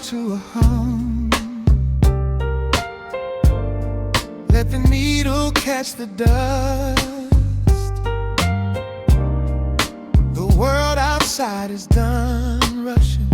to a hum. Let the needle catch the dust. The world outside is done rushing.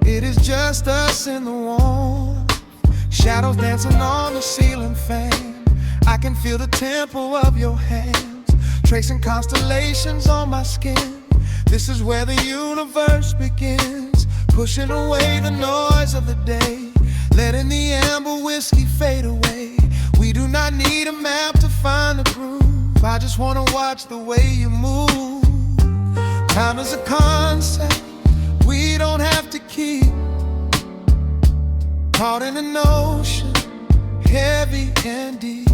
It is just us in the warmth. Shadows dancing on the ceiling fan. I can feel the tempo of your hands, tracing constellations on my skin. This is where the universe begins, pushing away the noise of the day, letting the amber whiskey fade away. We do not need a map to find the groove. I just wanna watch the way you move. Time is a concept we don't have to keep. Caught in an ocean, heavy and deep,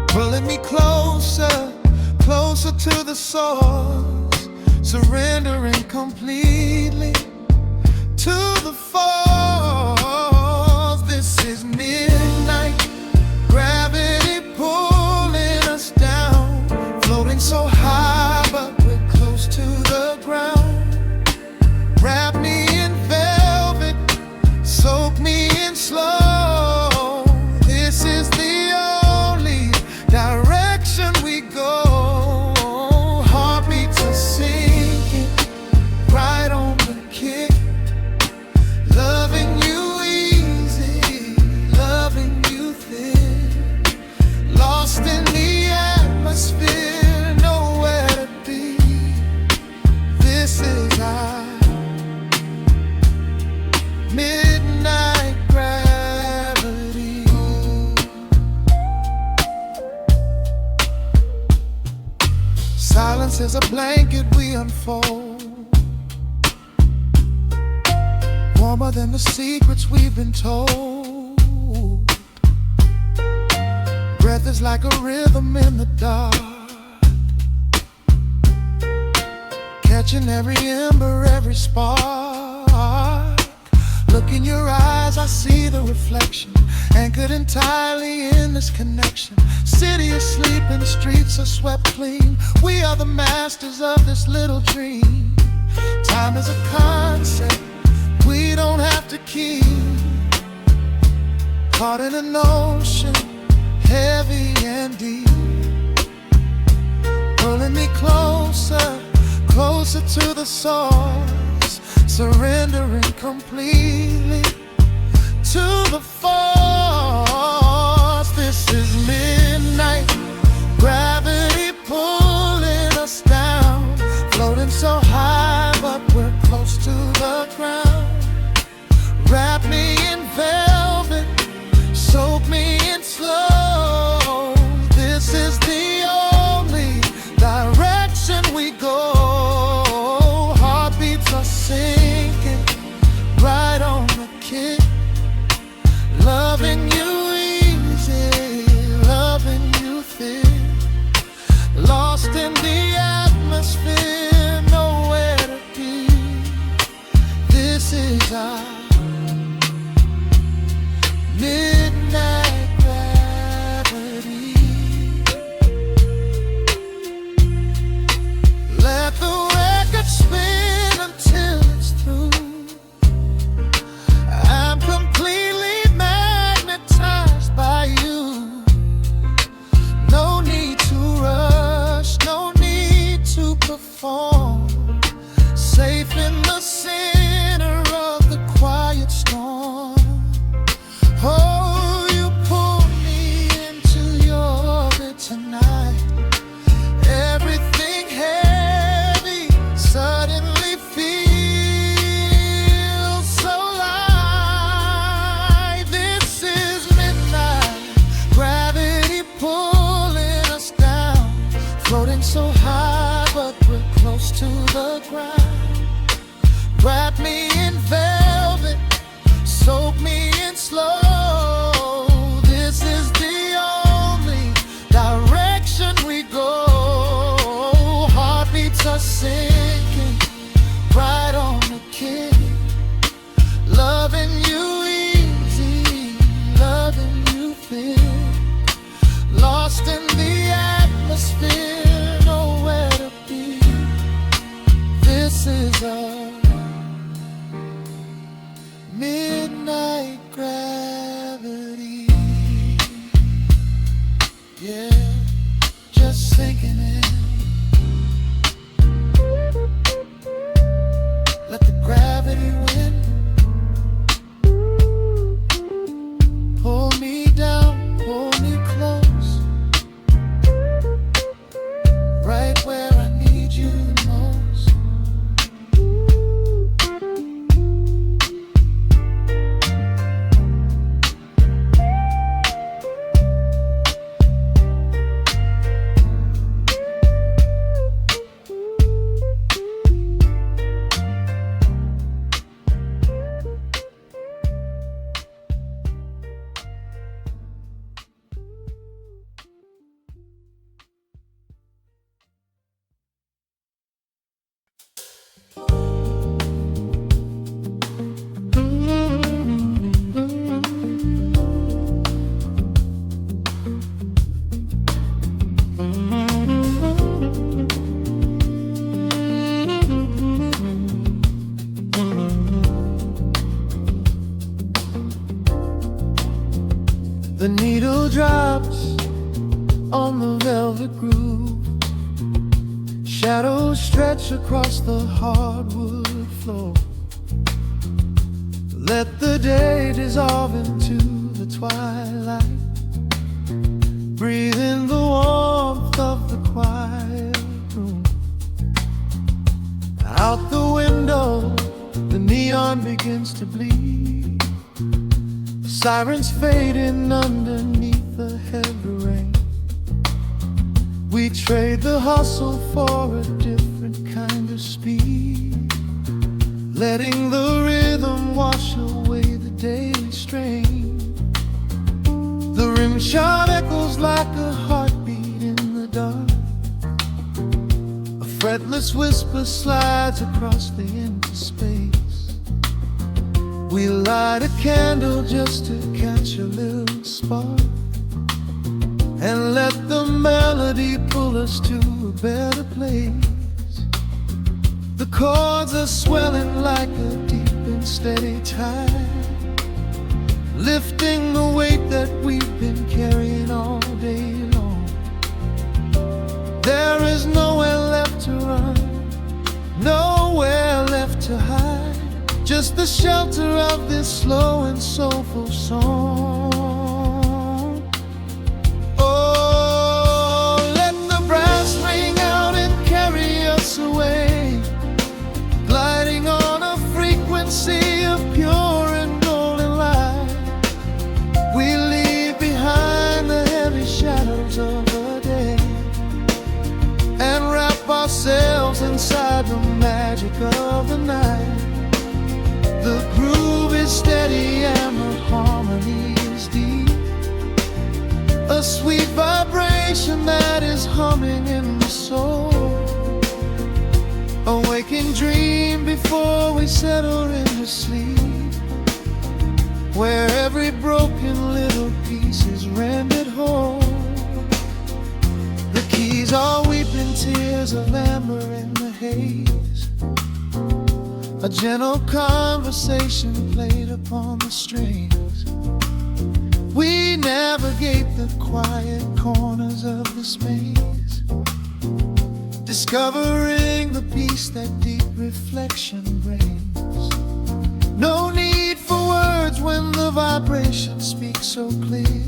pulling me closer, closer to the source, surrendering completely to the force. This is midnight, gravity pulling us down, floating so high but we're close to the ground. Wrap me in velvet, soak me in slow. This is the only direction we go. Heartbeats are sinking, right on the kick. Loving you easy, loving you thin. Lost in the atmosphere, nowhere to be. This is our midnight gravity. Silence is a blanket we unfold, warmer than the secrets we've been told. Breath is like a rhythm in the dark, catching every ember, every spark. Look in your eyes, I see the reflection, anchored entirely in this connection. City is sleeping, streets are swept clean. We are the masters of this little dream. Time is a concept we don't have to keep. Caught in an ocean, heavy and deep, pulling me closer, closer to the source, surrendering completely to the force. This is midnight, gravity pulling us down, floating so high but we're close to the ground. Wrap me in velvet, soak me in slow. This is the only direction we go. Heartbeats are sinking, right on the kick. Loving you easy, loving you thin. Lost in the atmosphere, nowhere to be. This is our midnight gravity. Let the record spin until it's through. I'm completely magnetized by you. No need to rush, no need to perform. Safe in the center of the quiet storm. Oh, you pull me into your orbit tonight. Everything heavy suddenly feels so light. This is midnight, gravity pulling us down, floating so high but we're close to the ground. Wrap me in velvet, soak me in slow. This is the only direction we go. Heartbeats are sinking, right on the kick. Loving you easy, loving you thin. Lost in the atmosphere, nowhere to be. This is a The needle drops on the velvet groove. Shadows stretch across the hardwood floor. Let the day dissolve into the twilight. Breathe in the warmth of the quiet room. Out the window, the neon begins to bleed. Sirens fading underneath the heavy rain. We trade the hustle for a different kind of speed, letting the rhythm wash away the daily strain. The rim shot echoes like a heartbeat in the dark. A fretless whisper slides across the empty space. We light a candle just to catch a little spark, and let the melody pull us to a better place. The chords are swelling like a deep and steady tide, lifting the weight that we've been carrying all day long. There is nowhere left to run, nowhere left to hide, just the shelter of this slow and soulful song. Oh, let the brass ring out and carry us away, gliding on a frequency of pure and golden light. We leave behind the heavy shadows of the day and wrap ourselves inside the magic of the night. The groove is steady and the harmony is deep, a sweet vibration that is humming in the soul. A waking dream before we settle into sleep, where every broken little piece is rendered whole. The keys are weeping tears of amber in the haze, a gentle conversation played upon the strings. We navigate the quiet corners of this maze, discovering the peace that deep reflection brings. No need for words when the vibration speaks so clear.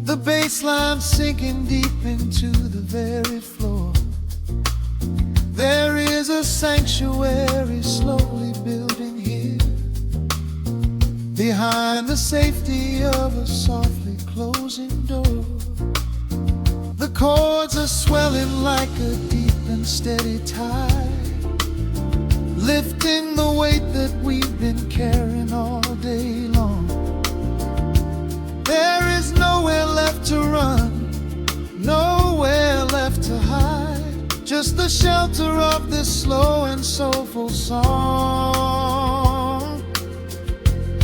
The bass line sinking deep into the very floor. There is a sanctuary slowly building here, behind the safety of a softly closing door. The chords are swelling like a deep and steady tide, lifting the weight that we've been carrying all day long. There is nowhere left to run, nowhere left to hide, just the shelter of this slow and soulful song.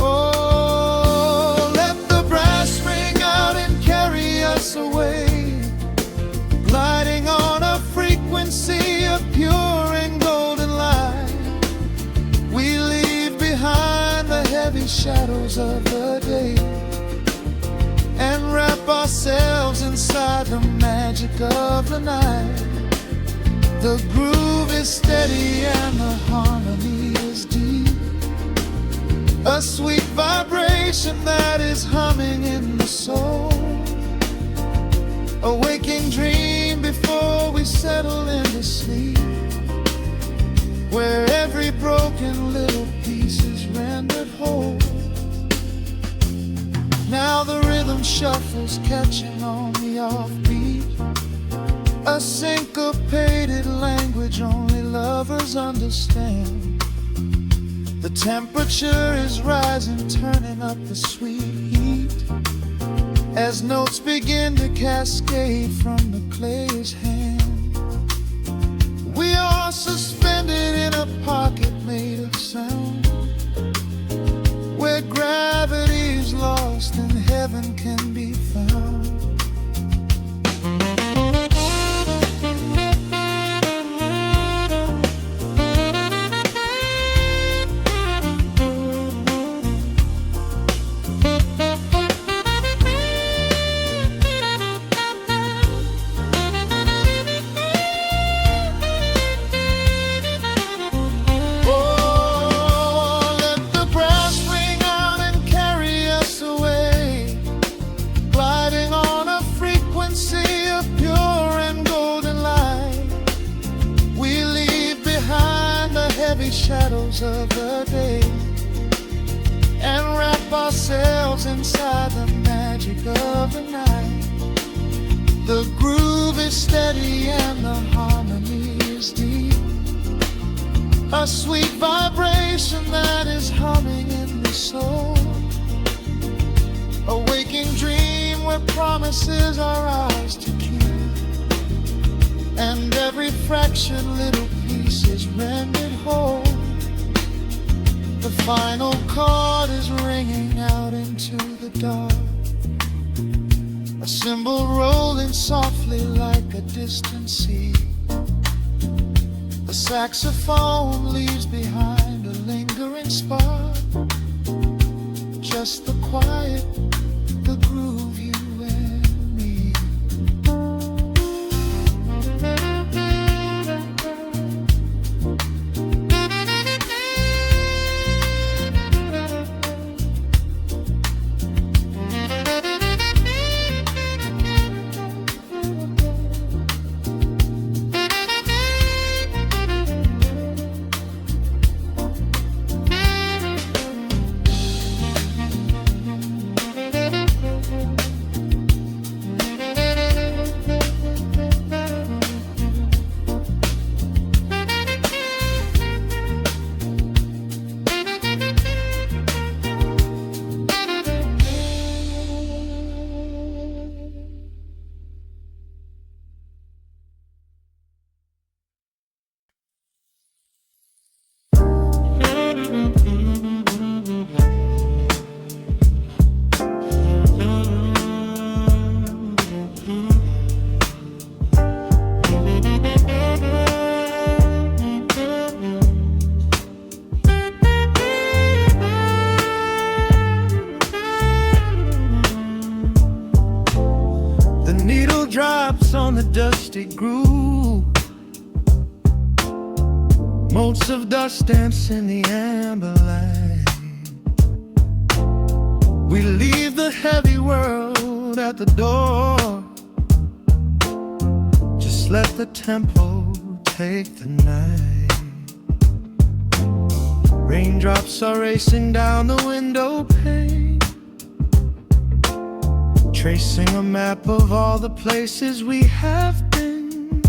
Oh, let the brass ring out and carry us away, gliding on a frequency of pure and golden light. We leave behind the heavy shadows of the day and wrap ourselves inside the magic of the night. The groove is steady and the harmony is deep, a sweet vibration that is humming in the soul. A waking dream before we settle into sleep, where every broken little piece is rendered whole. Now the rhythm shuffles, catching on the offbeat, a syncopated language only lovers understand. The temperature is rising, turning up the sweet heat, as notes begin to cascade from the clay's hand. We are suspended in a pocket made of sound, where gravity is lost and heaven can be found. swells inside the magic of the night. The groove is steady and the harmony is deep. A sweet vibration that is humming in the soul. A waking dream where promises are ours to keep. And every fraction little piece is rendered whole. The final chord is ringing out into the dark. A cymbal rolling softly like a distant sea. The saxophone leaves behind a lingering spark. Just the quiet, the groove, you and me. Drops on the dusty groove. Motes of dust dance in the amber light. We leave the heavy world at the door. Just let the tempo take the night. Raindrops are racing down the window pane, tracing a map of all the places we have been.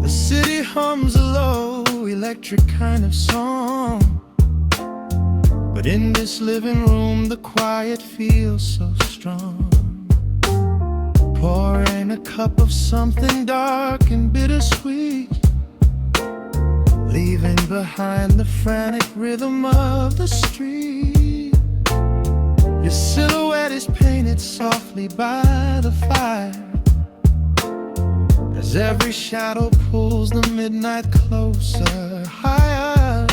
The city hums a low, electric kind of song, but in this living room the quiet feels so strong. Pouring a cup of something dark and bittersweet, leaving behind the frantic rhythm of the street. Your silhouette is painted softly by the fire, as every shadow pulls the midnight closer, higher.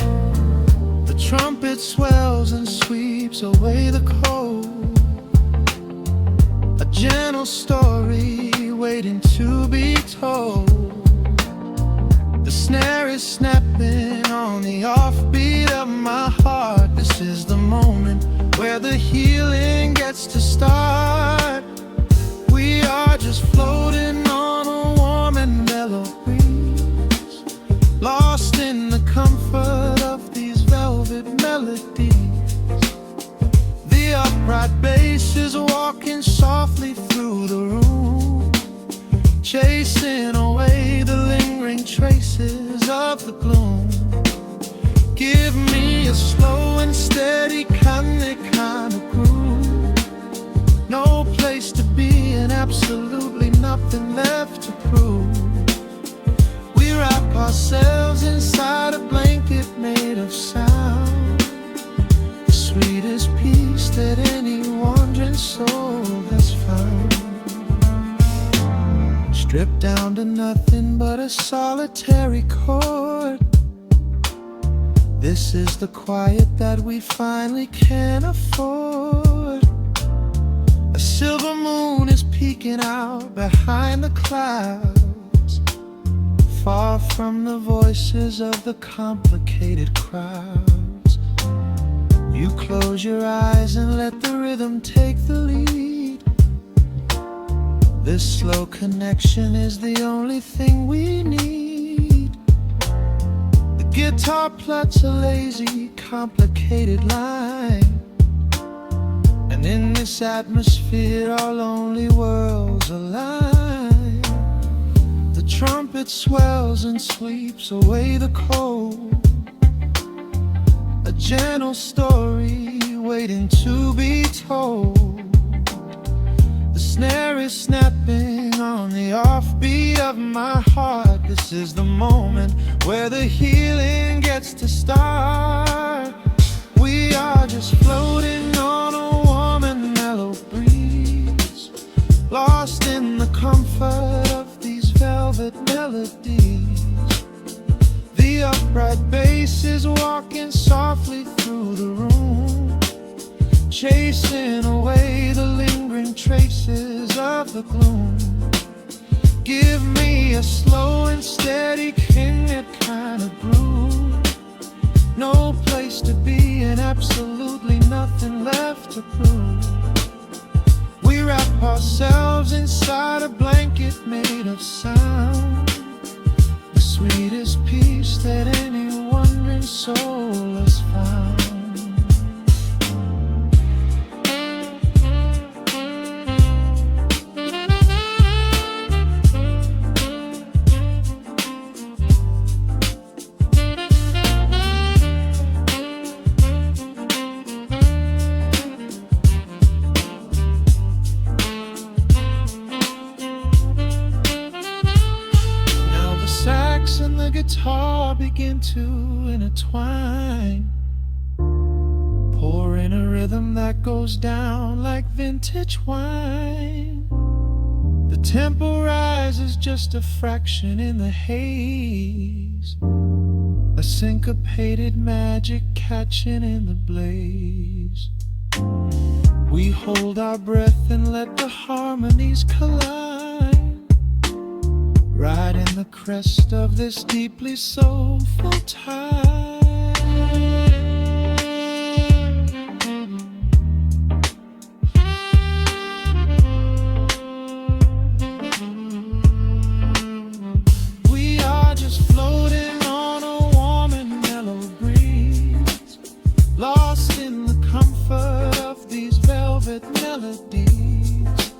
The trumpet swells and sweeps away the cold. A gentle story waiting to be told. The snare is snapping on the offbeat of my heart. This is the moment where the healing gets to start. We are just floating on a warm and mellow breeze, lost in the comfort of these velvet melodies. The upright bass is walking softly through the room, chasing away the lingering traces of the gloom. Give me a slow and steady kind of groove. No place to be and absolutely nothing left to prove. We wrap ourselves inside a blanket made of sound, the sweetest peace that any wandering soul has found. Stripped down to nothing but a solitary chord. This is the quiet that we finally can afford. A silver moon is peeking out behind the clouds, far from the voices of the complicated crowds. You close your eyes and let the rhythm take the lead. This slow connection is the only thing we need. Guitar plots a lazy, complicated line, this atmosphere, our lonely worlds align. The trumpet swells and sweeps away the cold. A gentle story waiting to be told. The snare is snapping on the offbeat of my heart. This is the moment where the healing gets to start. We are just floating on a warm and mellow breeze, lost in the comfort of these velvet melodies. The upright bass is walking softly through the room, chasing away the lingering traces of the gloom. Give me a slow and steady king-knit kind of groove. No place to be and absolutely nothing left to prove. We wrap ourselves inside a blanket made of sound, the sweetest peace that any wandering soul has found. And the guitar begin to intertwine, pouring a rhythm that goes down like vintage wine. The tempo rises just a fraction in the haze, a syncopated magic catching in the blaze. We hold our breath and let the harmonies collide, right in the crest of this deeply soulful tide. We are just floating on a warm and mellow breeze, lost in the comfort of these velvet melodies.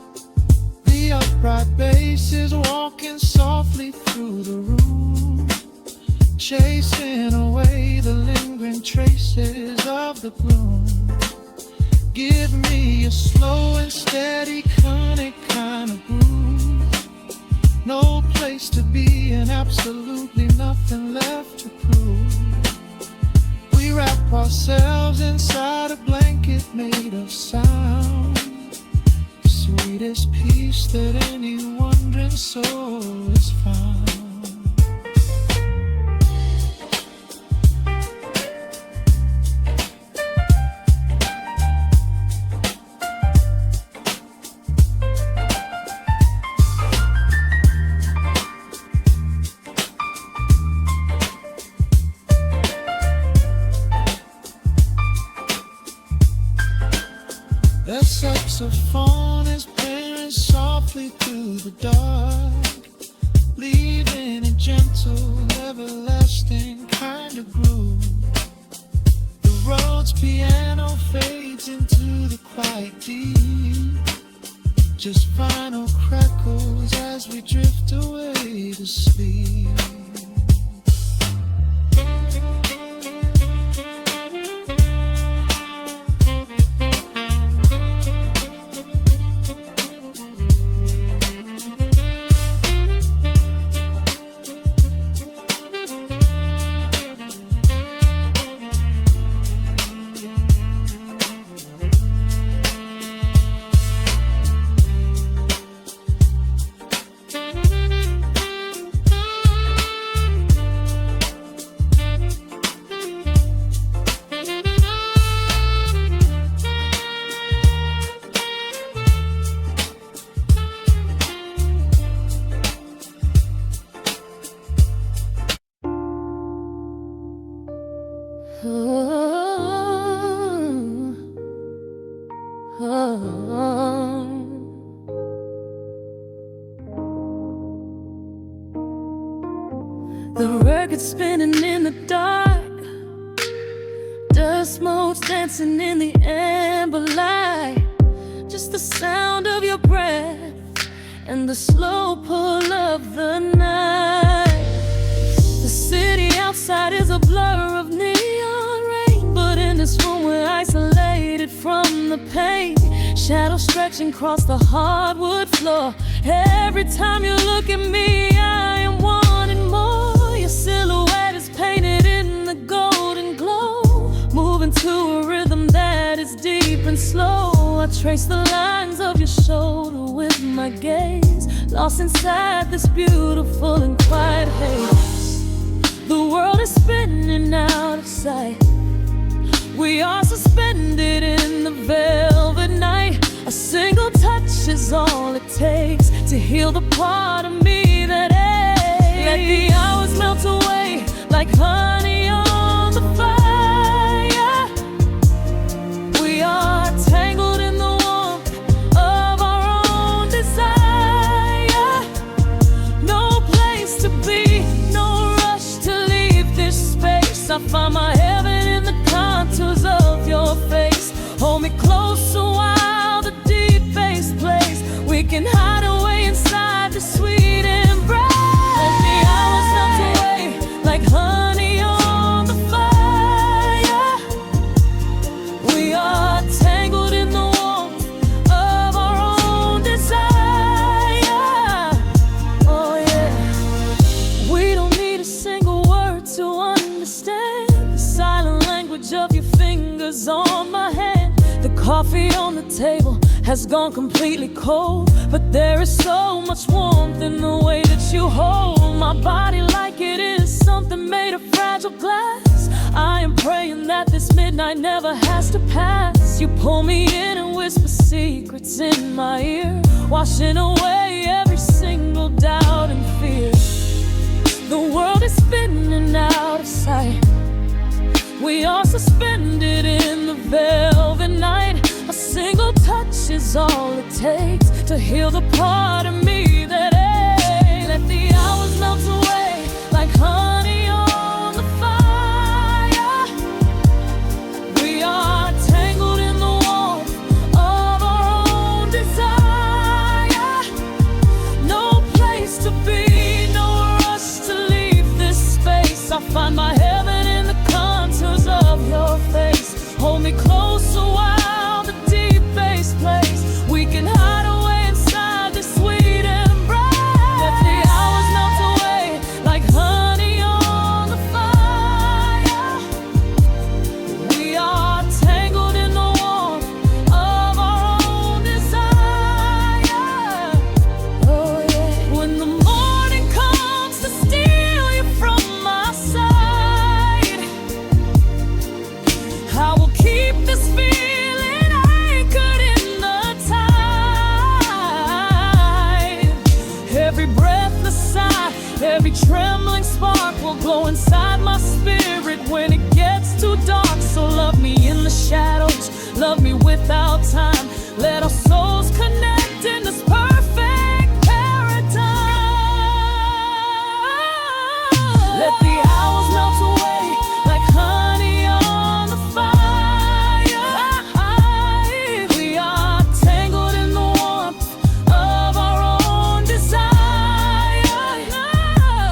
The upright bass is walking softly through the room, chasing away the lingering traces of the gloom. Give me a slow and steady conic kind of groove. No place to be and absolutely nothing left to prove. We wrap ourselves inside a blanket made of sound, sweetest peace that any wandering soul has found. The saxophone is playing softly through the dark, leaving a gentle, everlasting kind of groove. The Rhodes piano fades into the quiet deep, just final crackles as we drift away to sleep. The record spinning in the dark, dust motes dancing in the amber light. the sound of your breath and the slow pull of the night. The city outside is a blur of neon rain, but in this room we're isolated from the pain. Shadows stretching across the hardwood floor. Every time you look at me, I am wanting more. Your silhouette is painted in the golden glow, moving to a rhythm that is deep and slow. I trace the lines of your shoulder with my gaze, lost inside this beautiful and quiet haze. The world is spinning out of sight. We are suspended in the velvet night. A single touch is all it takes to heal the part of me that aches. Let the hours melt away like honey on the fire. We are tangled in the warmth of our own desire. No place to be, no rush to leave this space. I find my heaven in the contours of your face. Hold me close while the deep bass plays. We can hide away inside the sweet embrace. Let the hours melt away like honey on the fire. We are tangled in the warmth of our own desire. Oh yeah. We don't need a single word to understand the silent language of your fingers on my hand. The coffee on the table has gone completely cold, but there is so much warmth in the way that you hold my body like it is something made of fragile glass. I am praying that this midnight never has to pass. You pull me in and whisper secrets in my ear, washing away every single doubt and fear. The world is spinning out of sight. We are suspended in the velvet night. A single touch is all it takes to heal the part of me that aches. Let the hours melt away like honey on the fire. We are tangled in the warmth of our own desire. No place to be, no rush to leave this space. I find my heaven in the contours of your face. Hold me closer while the deep bass plays. We can hide away inside this sweet embrace. Let the hours melt away like honey on the fire. We are tangled in the warmth of our own desire. Oh yeah. When the morning comes to steal you from my side, I will keep this feeling anchored in the tide. Every breathless sigh, every trembling spark will glow inside my spirit when it gets too dark. So love me in the shadows, love me without time. Let our souls connect in this perfect paradise. Let the hours melt away like honey on the fire. We are tangled in the warmth of our own desire.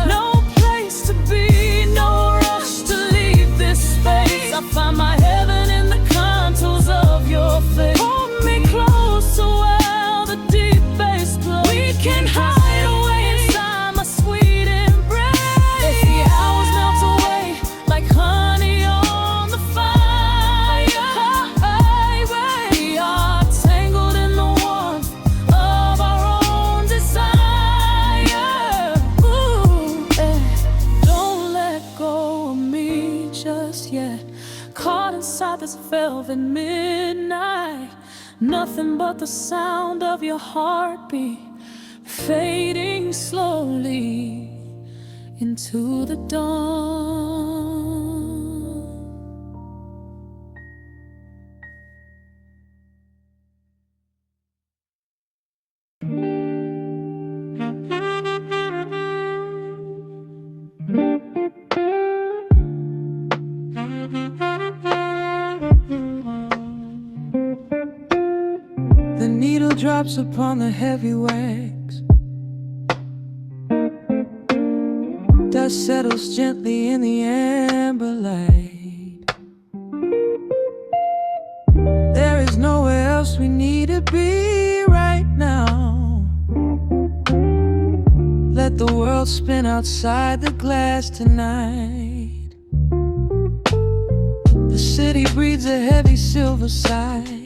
No place to be, no rush to leave this space. I find my heaven in the contours of your face. Hold me close while the deep bass plays. We can hide away inside my sweet embrace. Let the hours melt away like honey on the fire. We are tangled in the warmth of our own desire. Ooh, don't let go of me just yet. Caught inside this velvet midnight. Nothing but the sound of your heartbeat fading slowly into the dawn. The needle Raindrops upon the heavy wax. Dust settles gently in the amber light. There is nowhere else we need to be right now. Let the world spin outside the glass tonight. The city breathes a heavy silver sigh.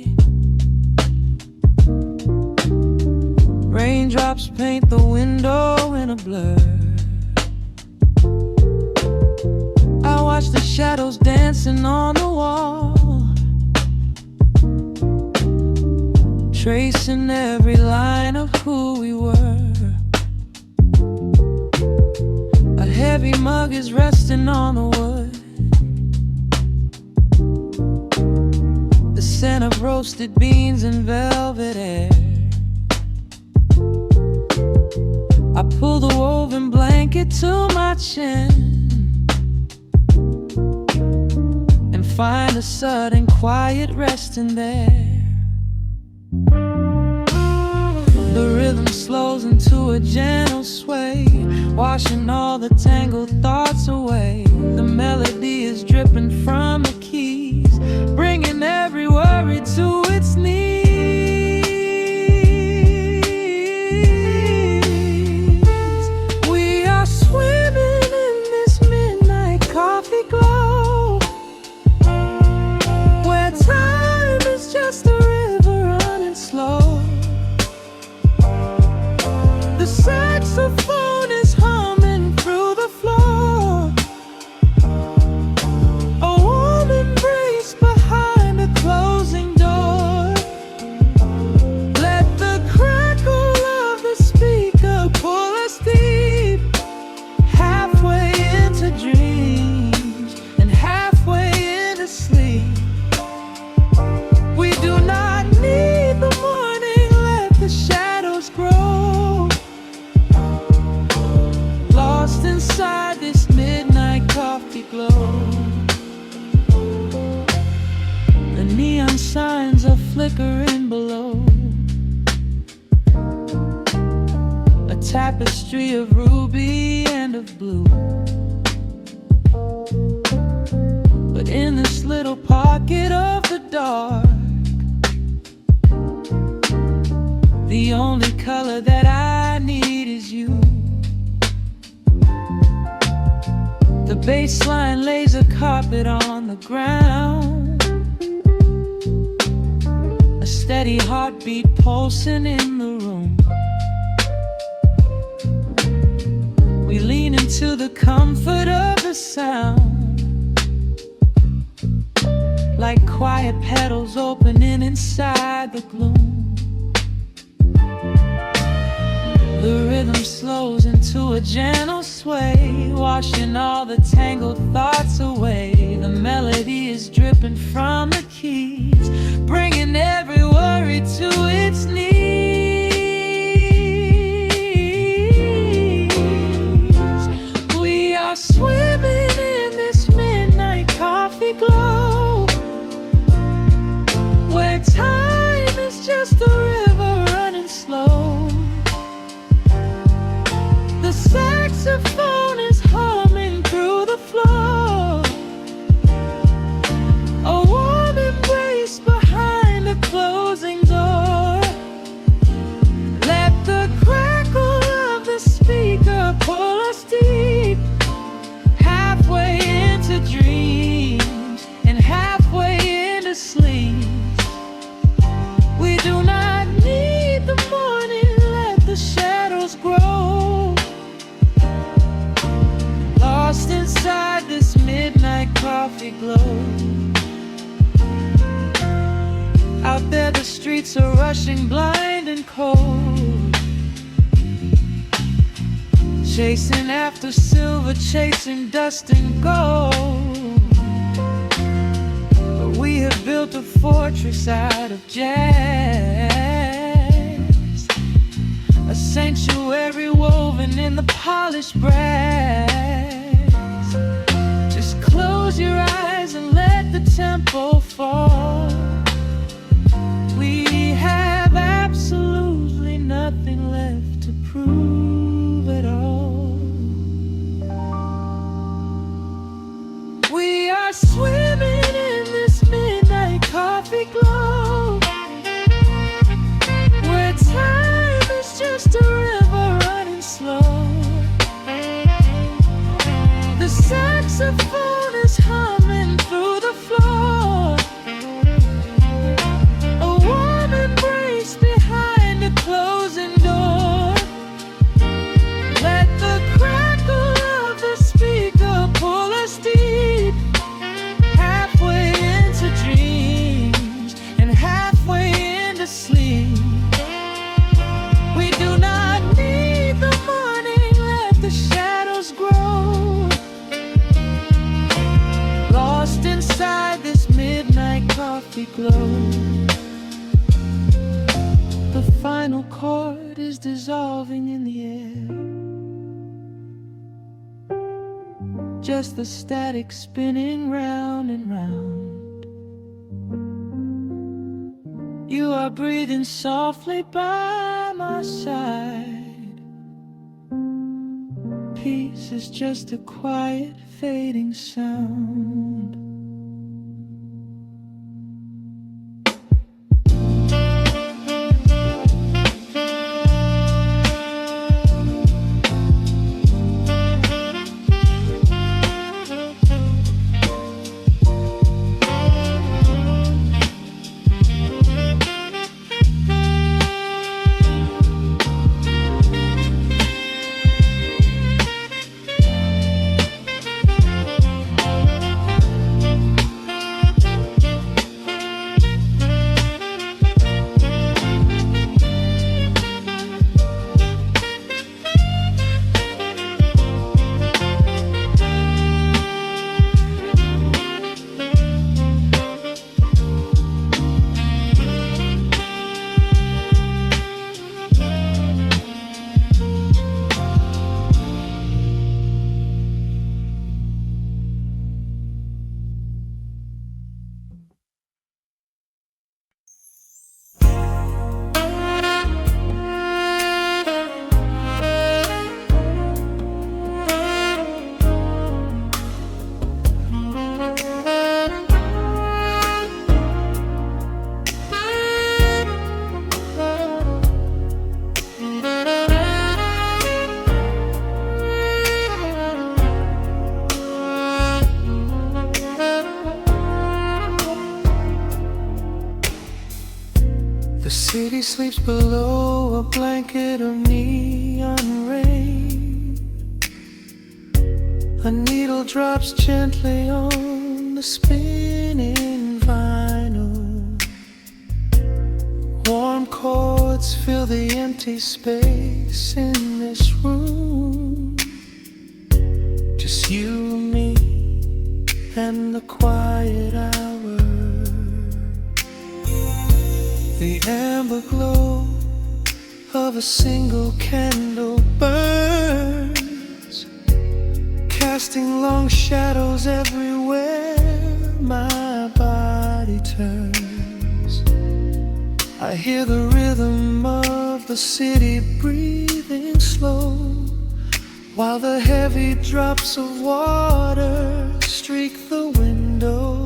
Raindrops paint the window in a blur. I watch the shadows dancing on the wall, tracing every line of who we were. A heavy mug is resting on the wood. The scent of roasted beans and velvet air. I pull the woven blanket to my chin and find a sudden quiet resting there. The rhythm slows into a gentle sway, washing all the tangled thoughts away. The melody is dripping from the keys, bringing every worry to its knees. We are swimming in this midnight coffee glow, where time is just a river running slow. The saxophone is humming through the floor. A warm embrace behind a closing door. Let the crackle of the speaker pull us deep, halfway into dreams and halfway into sleep. We do not need the morning, let the shadows grow. Lost inside this midnight coffee glow. The neon signs are flickering below. A tapestry of ruby and of blue. But in this little pocket of the dark, the only color that I need is you. The baseline lays a carpet on the ground, a steady heartbeat pulsing in the room. We lean into the comfort of the sound, like quiet petals opening inside the gloom. The rhythm slows into a gentle sway, washing all the tangled thoughts away. The melody is dripping from the keys, bringing every worry to its knees. We are swimming in this midnight coffee glow, where time is just a river running slow. The saxophone is humming through the floor. A warm embrace behind a closing door. Let the crackle of the speaker pull us deep, halfway into dreams and halfway into sleep. We do not need the morning, let the shadows grow. Lost inside this midnight coffee glow. Out there the streets are rushing blind and cold, chasing after silver, chasing dust and gold. But we have built a fortress out of jazz, a sanctuary woven in the polished brass. Just close your eyes and let the tempo fall. We have absolute sleep. We do not need the morning, let the shadows grow. Lost inside this midnight coffee glow. The final chord is dissolving in the air. Just the static spinning round and round. You are breathing softly by my side. Peace is just a quiet fading sound. The city sleeps below a blanket of neon rain. A needle drops gently on the spinning vinyl. Warm chords fill the empty space in this room. Just you and me and the quiet hour. The amber glow of a single candle burns, casting long shadows everywhere my body turns. I hear the rhythm of the city breathing slow, while the heavy drops of water streak the window.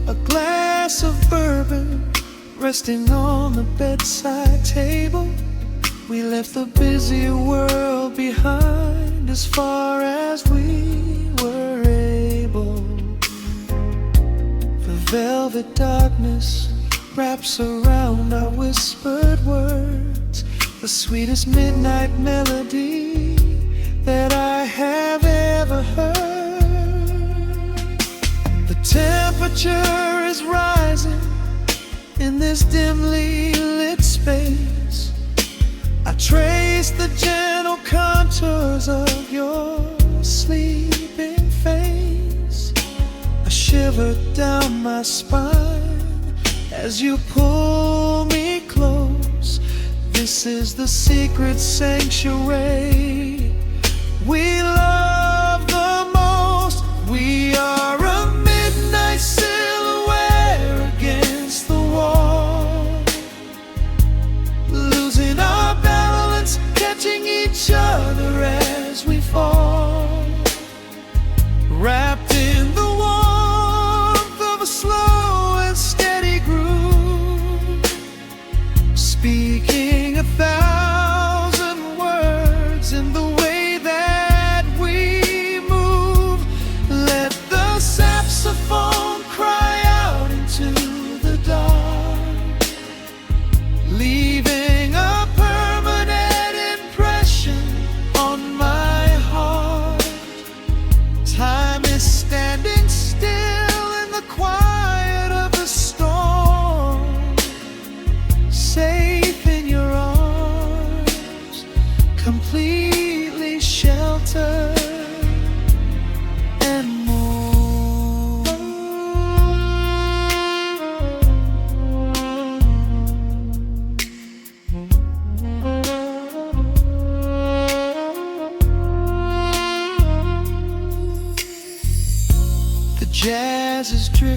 A glass of bourbon resting on the bedside table. We left the busy world behind as far as we were able. The velvet darkness wraps around our whispered words, the sweetest midnight melody that I have ever heard. The temperature is rising in this dimly lit space. I trace the gentle contours of your sleeping face. A shiver down my spine as you pull me close. This is the secret sanctuary we love the most. We are a midnight silhouette against the wall, losing our balance, catching each other as we fall, wrapped in the warmth of a slow and steady groove, speaking 1,000 words in the way that we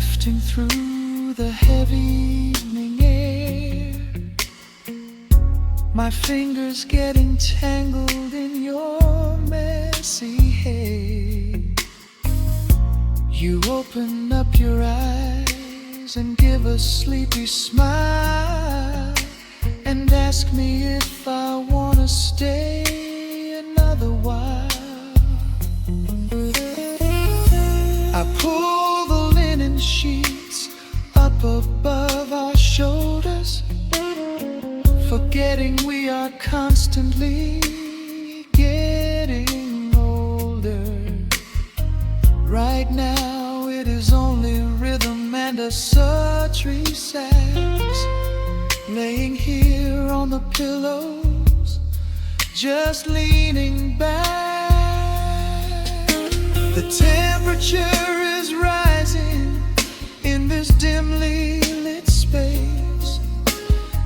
drifting through the heavy evening air, my fingers getting tangled in your messy hair. You open up your eyes and give a sleepy smile and ask me if I wanna stay another while. I pull the linen sheets up above our shoulders, forgetting we are constantly getting older. Right now it is only rhythm and a sultry sax, laying here on the pillows, just leaning back. The temperature is rising in this dimly lit space.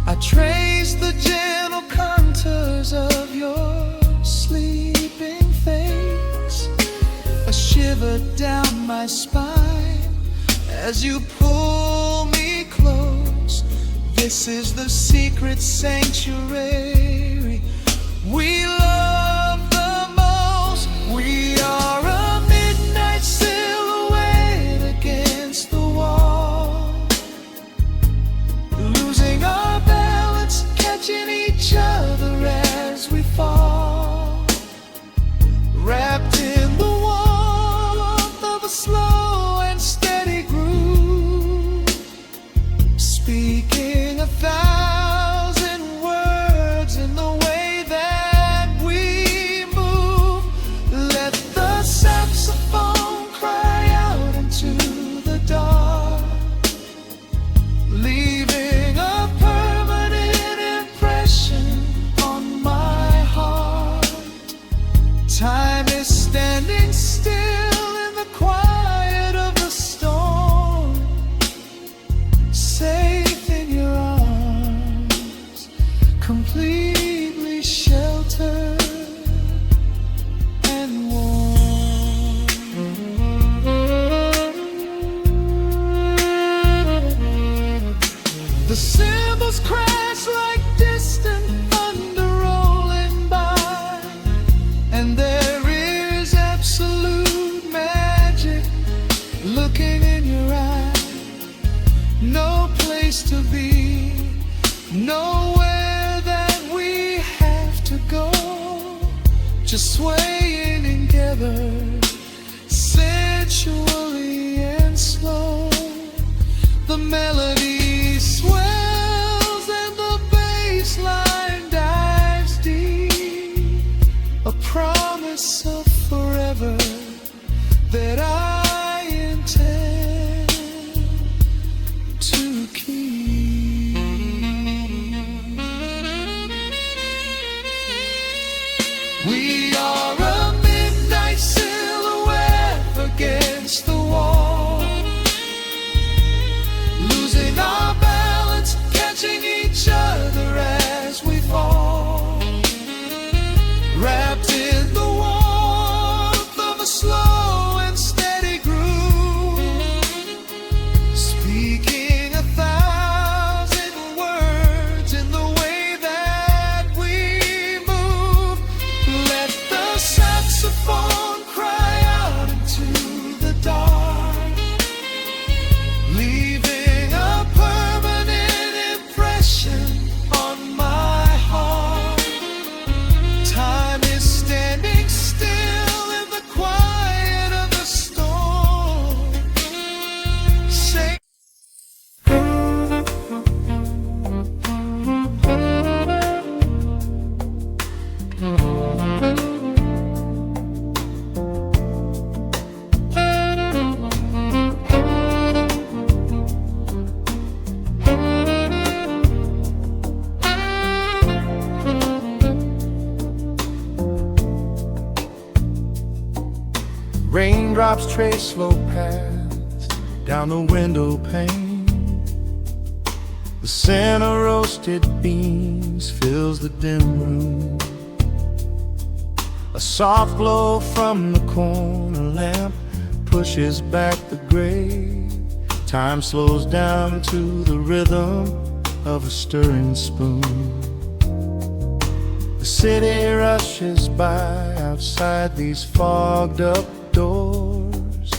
I trace the gentle contours of your sleeping face, a shiver down my spine as you pull me close. This is the secret sanctuary we love the most. We are a midnight silhouette against the wall, losing our balance, catching each other as we fall, wrapped in the warmth of a slow and steady groove, speaking 1,000 words in the way that we move. Let the saxophone cry out into the dark, leaving a permanent impression on my heart. Time is standing still in the quiet of the storm, safe in your arms, completely sheltered and warm. The cymbals crash like distant thunder rolling by, and there is absolute magic looking in your eyes. No place to be, nowhere that we have to go, just swaying together, sensually and slow. The melody swells and the bass line dives deep, a promise of forever that I intend to keep. We are a midnight silhouette against the wall, losing our balance, catching each other as we fall, wrapped in the warmth of a slow and steady groove, speaking 1,000 words in the way that we move. Let the saxophone cry out into the dark, leaving a permanent impression on my heart. Time is standing still in the quiet of the storm. Say raindrops trace slow paths down the window pane. The scent of roasted beans fills the dim room. A soft glow from the corner lamp pushes back the gray Time slows down to the rhythm of a stirring spoon. The city rushes by outside these fogged up doors.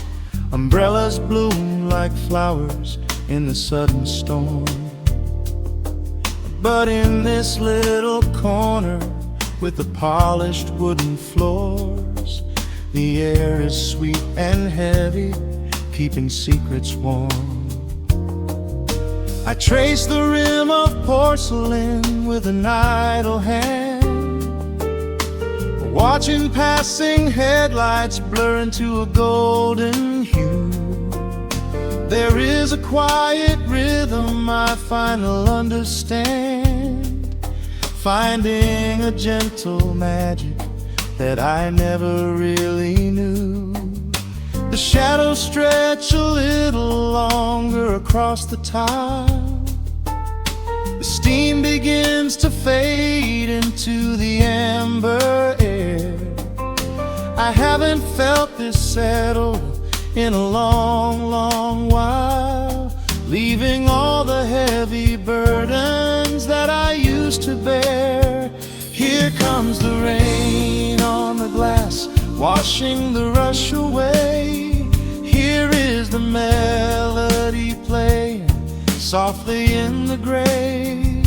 Umbrellas bloom like flowers in the sudden storm. But in this little corner with the polished wooden floors, the air is sweet and heavy, keeping secrets warm. I trace the rim of porcelain with an idle hand, watching passing headlights blur into a golden hue. There is a quiet rhythm I finally understand, finding a gentle magic that I never really knew. The shadows stretch a little longer across the tile. The steam begins to fade into the amber air. I haven't felt this settle in a long, long while, leaving all the heavy burdens that I used to bear. Here comes the rain on the glass, washing the rush away. Here is the melody playing softly in the gray.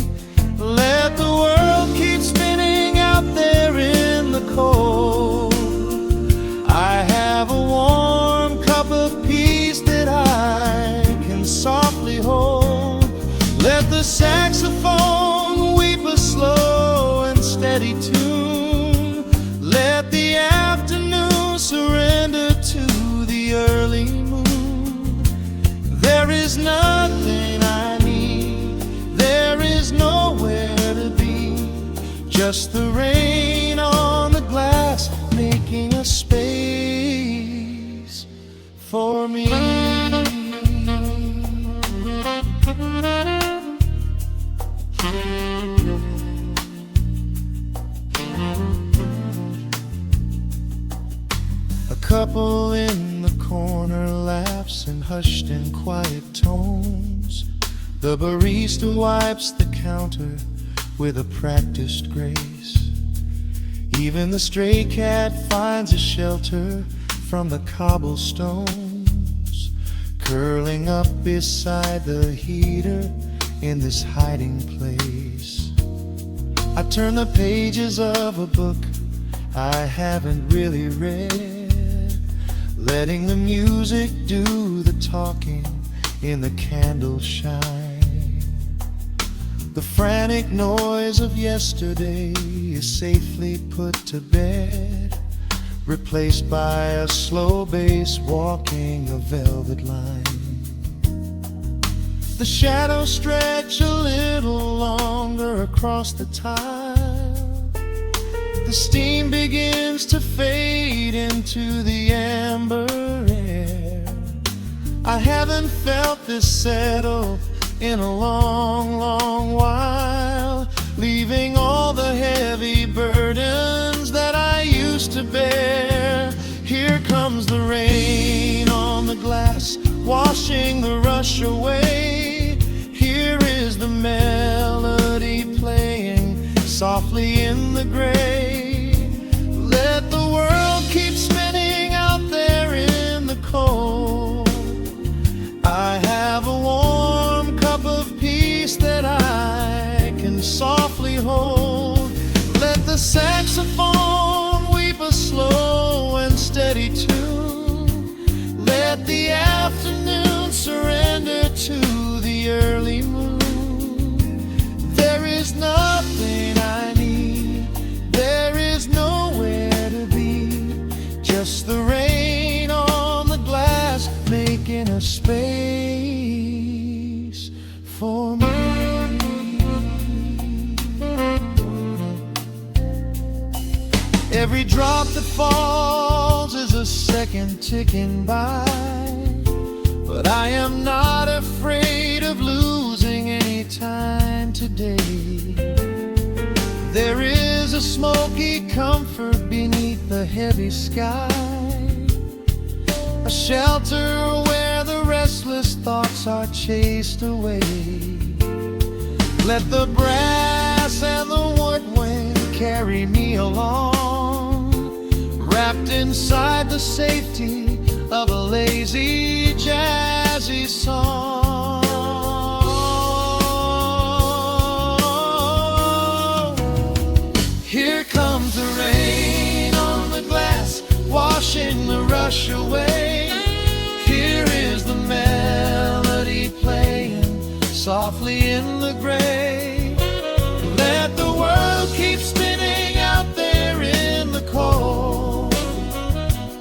Let the world keep spinning out there in the cold. I have a warm cup of peace that I can softly hold. Let the saxophone weep a slow and steady tune. Let the afternoon surrender to the early moon. There is nothing I need, there is nowhere to be, just the rain on the glass making a space for me. A couple in the corner laughs in hushed and quiet tones. The barista wipes the counter with a practiced grace. Even the stray cat finds a shelter from the cobblestones, curling up beside the heater in this hiding place. I turn the pages of a book I haven't really read, letting the music do the talking in the candle shine. The frantic noise of yesterday is safely put to bed, replaced by a slow bass walking a velvet line. The shadows stretch a little longer across the tile. The steam begins to fade into the amber air. I haven't felt this settle in a long, long while, leaving all the heavy burdens that I used to bear. Here comes the rain on the glass, washing the rush away. Here is the melody playing softly in the gray. Let the world keep spinning out there in the cold. I have a warm cup of peace that I can softly hold. Let the saxophone weep a slow and steady tune. Let the afternoon surrender to the early moon. There is nothing I need, there is nowhere to be, just the rain on the glass making a space for me. Every drop that falls is a second ticking by, but I am not afraid of losing any time today. There is a smoky comfort beneath the heavy sky, a shelter where the rest restless thoughts are chased away. Let the brass and the woodwind carry me along, wrapped inside the safety of a lazy, jazzy song. Here comes the rain on the glass, washing the rush away. Here is the melody playing softly in the gray. Let the world keep spinning out there in the cold.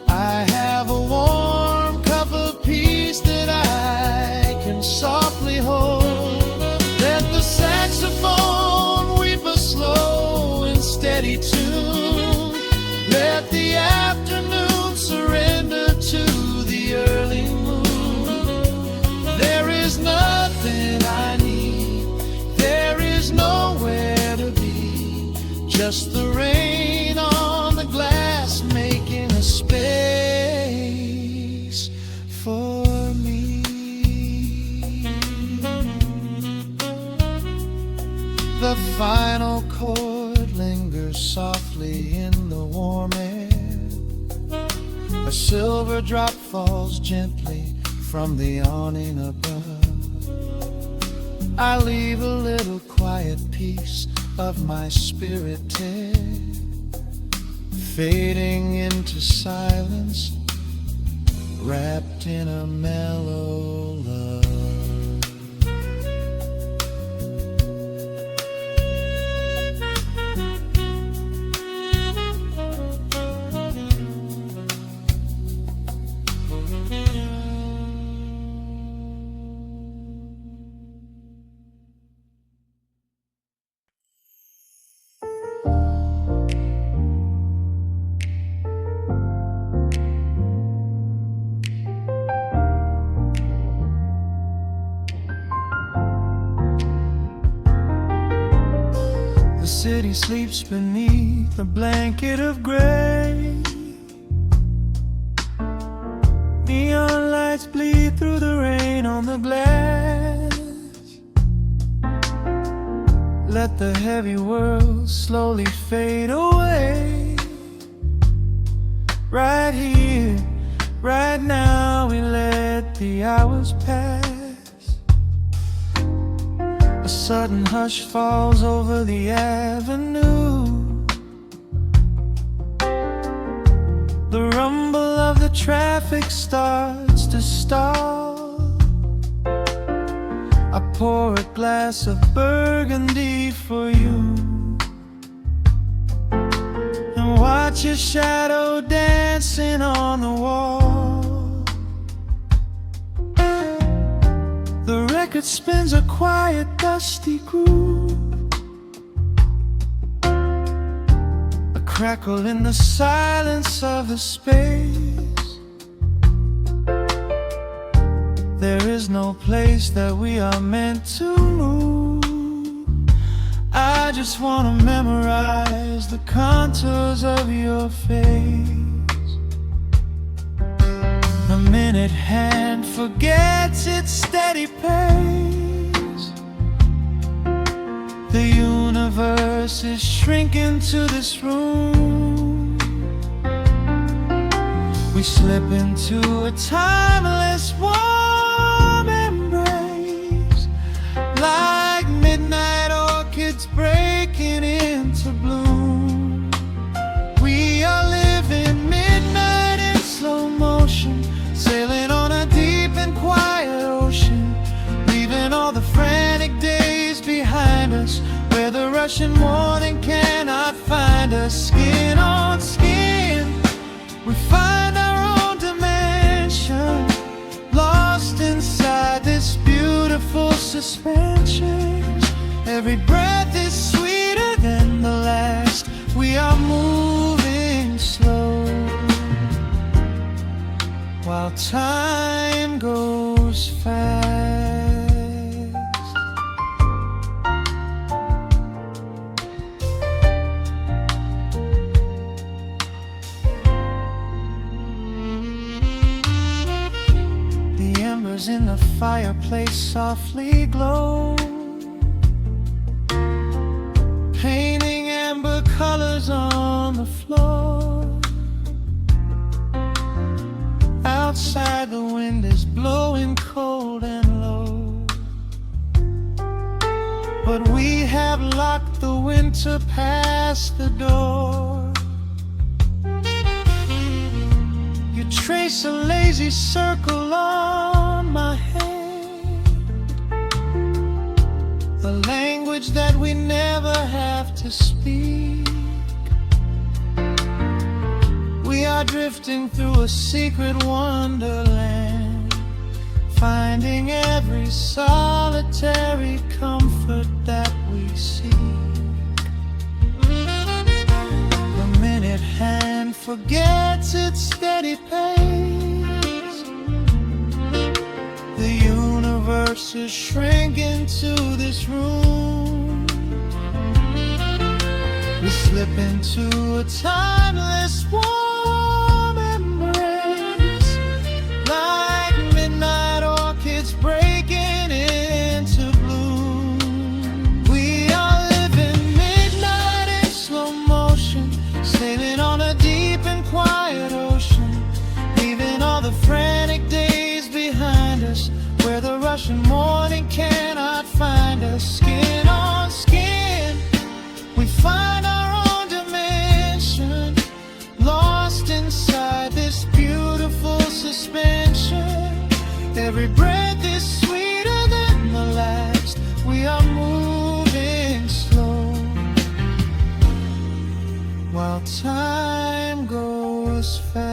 I have a warm cup of peace that I can softly hold. Let the saxophone weep a slow and steady tune. Let the afternoon surrender to the early moon. There is nothing I need, there is nowhere to be, just the rain on the glass making a space for me. The final chord lingers softly in the warm air. A silver drop falls gently from the awning above. I leave a little quiet piece of my spirit tear, fading into silence, wrapped in a mellow love. The city sleeps beneath a blanket of gray. Neon lights bleed through the rain on the glass. Let the heavy world slowly fade away. Right here, right now, we let the hours pass. A sudden hush falls over the avenue. The rumble of the traffic starts to stall. I pour a glass of burgundy for you and watch your shadow dancing on the wall. The record spins a quiet, dusty groove, a crackle in the silence of the space. There is no place that we are meant to move. I just want to memorize the contours of your face. The minute hand forgets its steady pace. The universe is shrinking to this room. We slip into a timeless warm embrace, like midnight orchids breaking into bloom. We are living midnight in slow motion, sailing on a deep and quiet ocean, leaving all the frantic days behind us, where the rushing morning cannot find us. Skin on skin, we find our own dimension, lost inside this beautiful suspension. Every breath is sweeter than the last. We are moving slow, while time goes fast. The embers in the fireplace softly glow, painting amber colors on the floor. Outside the wind is blowing cold and low, but we have locked the winter past the door. You trace a lazy circle on my hand, a language that we never have to speak. We are drifting through a secret wonderland, finding every solitary comfort that we seek. The minute hand forgets its steady pace, the universe is shrinking to this room. We slip into a timeless warm embrace, like midnight orchids breaking into bloom. We are living midnight in slow motion, sailing on a deep and quiet ocean, leaving all the frantic days behind us, where the rushing morning cannot find us. Skin on skin, we find our own dimension, lost inside this beautiful suspension. Every breath is sweeter than the last. We are moving slow, while time goes fast.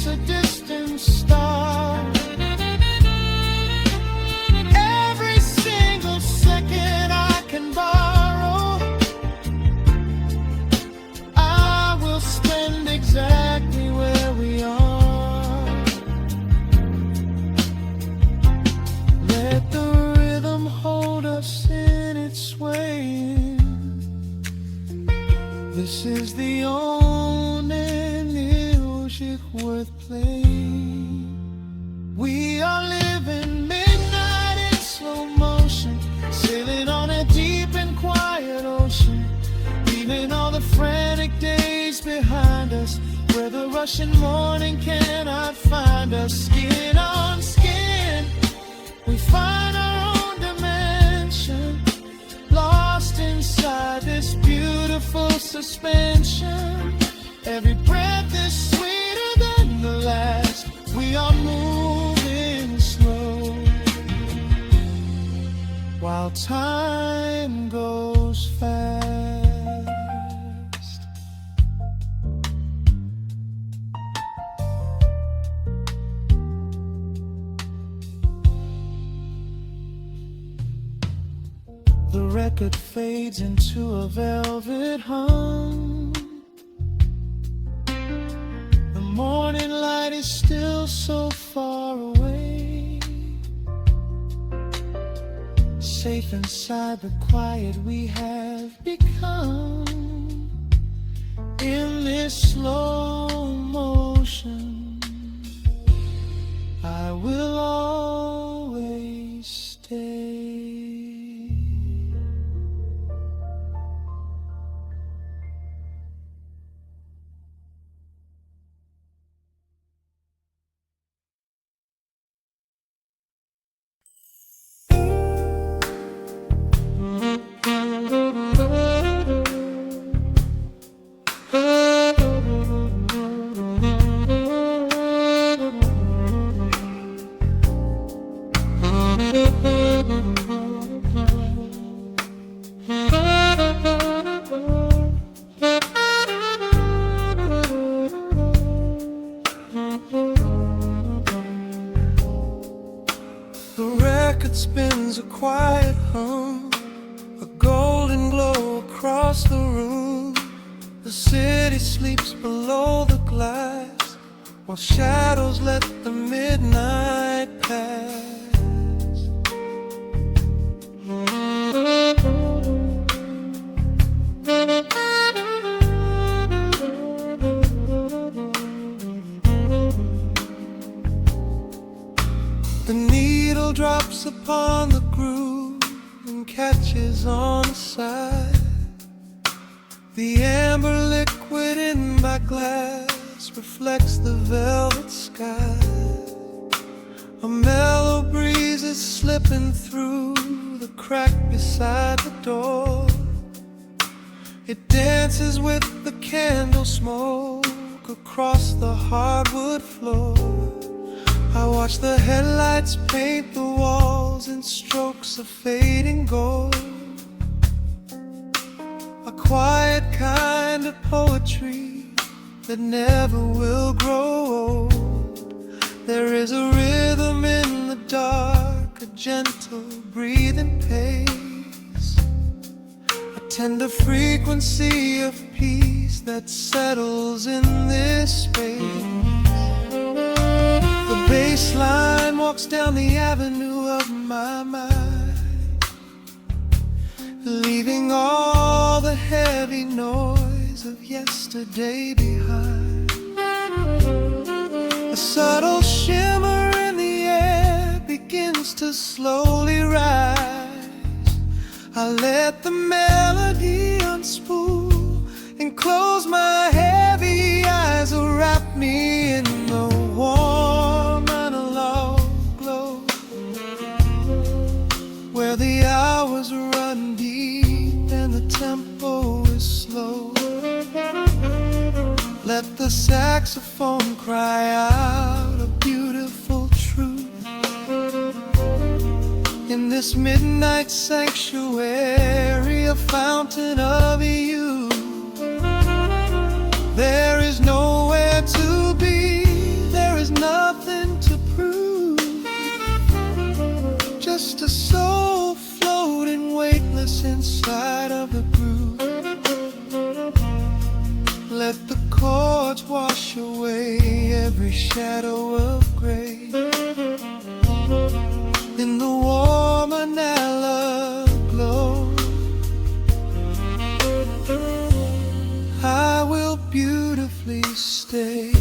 A distant star, every single second I can borrow, I will spend exactly where we are. Let the rhythm hold us in its swaying. This is the only music worth playing. We are living midnight in slow motion, sailing on a deep and quiet ocean, leaving all the frantic days behind us, where the rushing morning cannot find us. Skin on skin, we find our own dimension, lost inside this beautiful suspension. Every breath is sweeter than the last. We are moving slow, while time goes fast. The record fades into a velvet hum. The morning light is still so far away, safe inside the quiet we have become. In this slow motion, I will always stay. that spins a quiet hum, a golden glow across the room. The city sleeps below the glass, while shadows let the midnight pass. The needle drops upon the groove and catches on the side. The amber liquid in my glass reflects the velvet sky. A mellow breeze is slipping through the crack beside the door. It dances with the candle smoke across the hardwood floor. I watch the headlights paint the walls in strokes of fading gold. A quiet kind of poetry that never will grow old. There is a rhythm in the dark, a gentle breathing pace, a tender frequency of peace that settles in this space. The bass line walks down the avenue of my mind, leaving all the heavy noise of yesterday behind. A subtle shimmer in the air begins to slowly rise. I let the melody unspool and close my heavy eyes, wrap me in the warm analog glow, where the hours run deep and the tempo is slow. Let the saxophone cry out a beautiful truth in this midnight sanctuary, a fountain of youth. There is nowhere to be, there is nothing to prove, just a soul floating weightless inside of the groove. Let the chords wash away every shadow of gray in the warm analog glow. I will beautifully stay.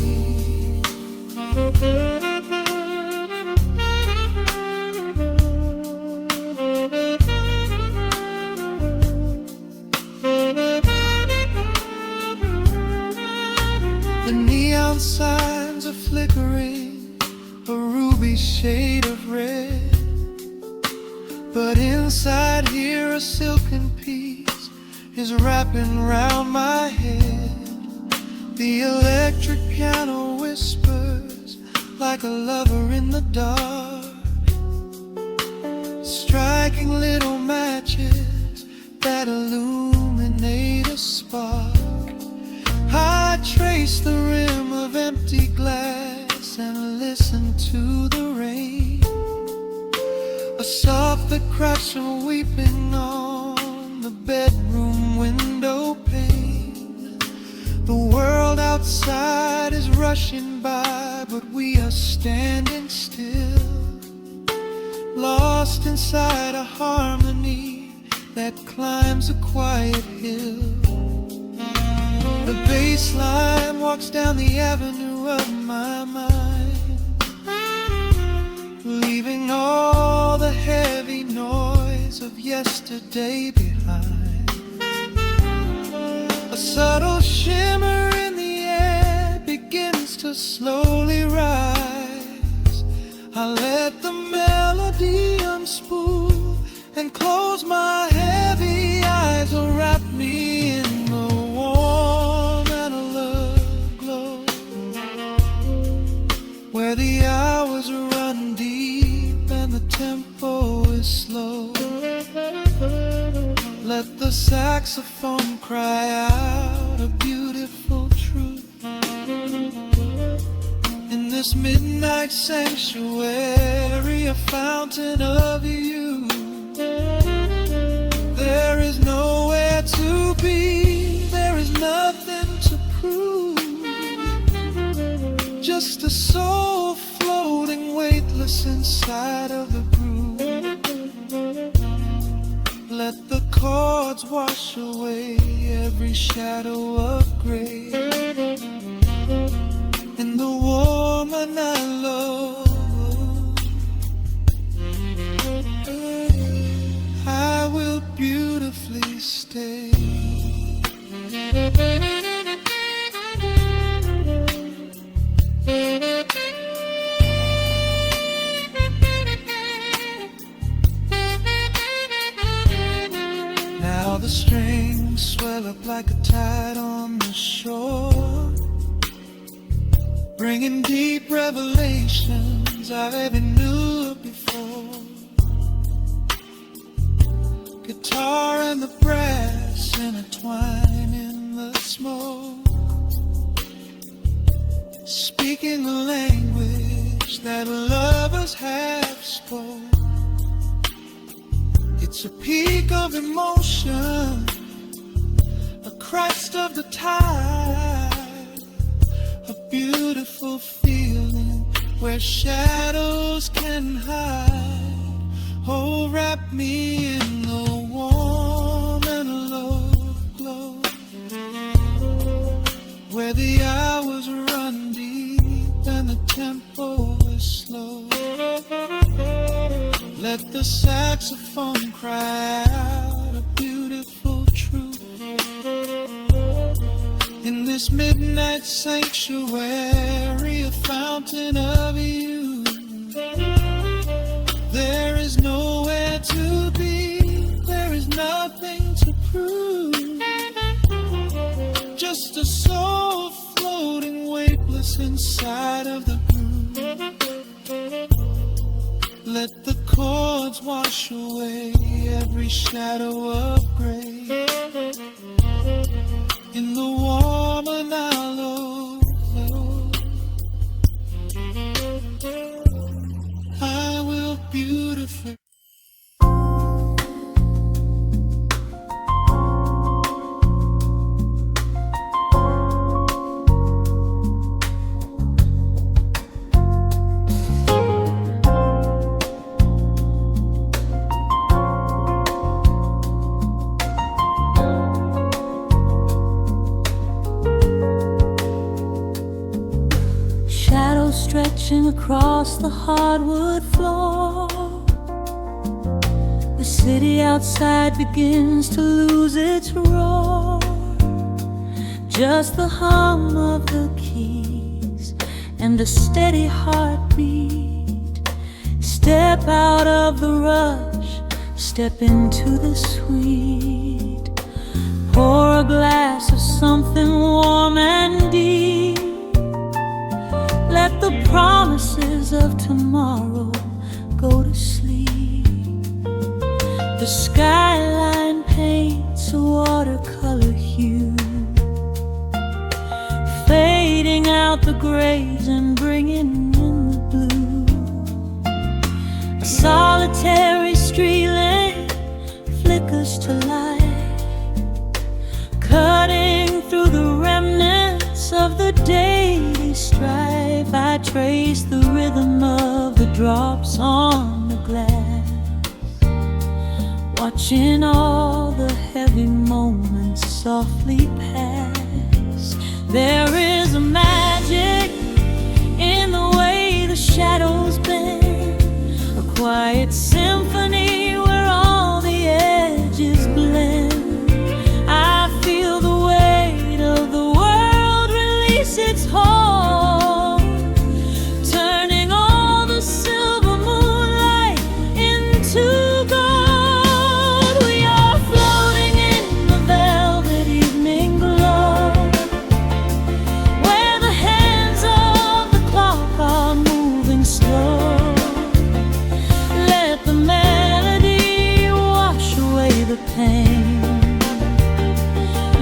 The neon signs are flickering, a ruby shade of red, but inside here a silken peace is wrapping round my head. The electric piano whispers like a lover in the dark, striking little matches that illuminate a spark. I trace the rim of empty glass and listen to the rain, a soft that cracks from weeping on the bedroom window pane. The world outside is rushing by, but we are standing still, lost inside a harmony that climbs a quiet hill. The bass line walks down the avenue of my mind, leaving all the heavy noise of yesterday behind. A subtle shimmer in the air begins to slowly rise. I let the melody unspool and close my heavy eyes, wrap me in the warm analog glow, where the hours run deep and the tempo is slow. Let the saxophone cry out a beautiful truth in this this midnight sanctuary, a fountain of you. There is nowhere to be, there is nothing to prove. Just a soul floating weightless inside of the groove. Let the chords wash away every shadow of gray. And the woman I love, I will beautifully stay. Now the strings swell up like a tide on the shore, bringing deep revelations I never knew before. Guitar and the brass intertwine in the smoke, speaking the language that lovers have spoke. It's a peak of emotion, a crest of the tide, a beautiful feeling where shadows can hide. Oh, wrap me in the warm and low glow, where the hours run deep and the tempo is slow. Let the saxophone cry out a beautiful truth. In this midnight sanctuary, a fountain of you. There is nowhere to be, there is nothing to prove. Just a soul floating weightless inside of the groove. Let the chords wash away every shadow of gray. In the warm and hollow glow, I will beautifully. Stretching across the hardwood floor, the city outside begins to lose its roar. Just the hum of the keys and a steady heartbeat. Step out of the rush, step into the sweet. Pour a glass of something warm and deep. Let the promises of tomorrow go to sleep. The skyline paints a watercolor hue, fading out the grays and bringing in the blue. A solitary street lamp flickers to life, cutting through the remnants of the daily strife. I trace the rhythm of the drops on the glass, watching all the heavy moments softly pass. There is a magic in the way the shadows bend, a quiet symphony where all the edges blend. I feel the weight of the world release its hold, turning all the silver moonlight into gold. We are floating in the velvet evening glow, where the hands of the clock are moving slow. Let the melody wash away the pain,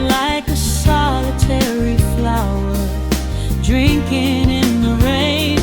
like a solitary flower drinking in the rain.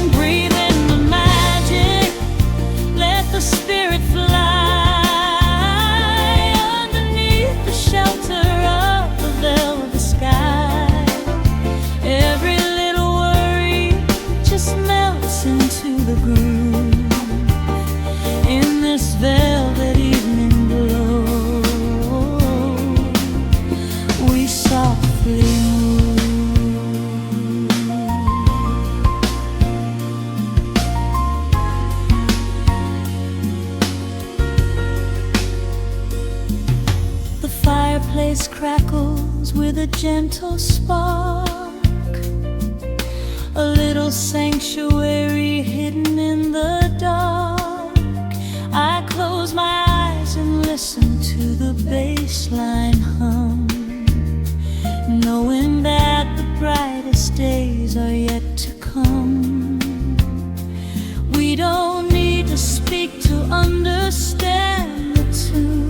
crackles with a gentle spark, a little sanctuary hidden in the dark. I close my eyes and listen to the bass line hum, knowing that the brightest days are yet to come. We don't need to speak to understand the tune.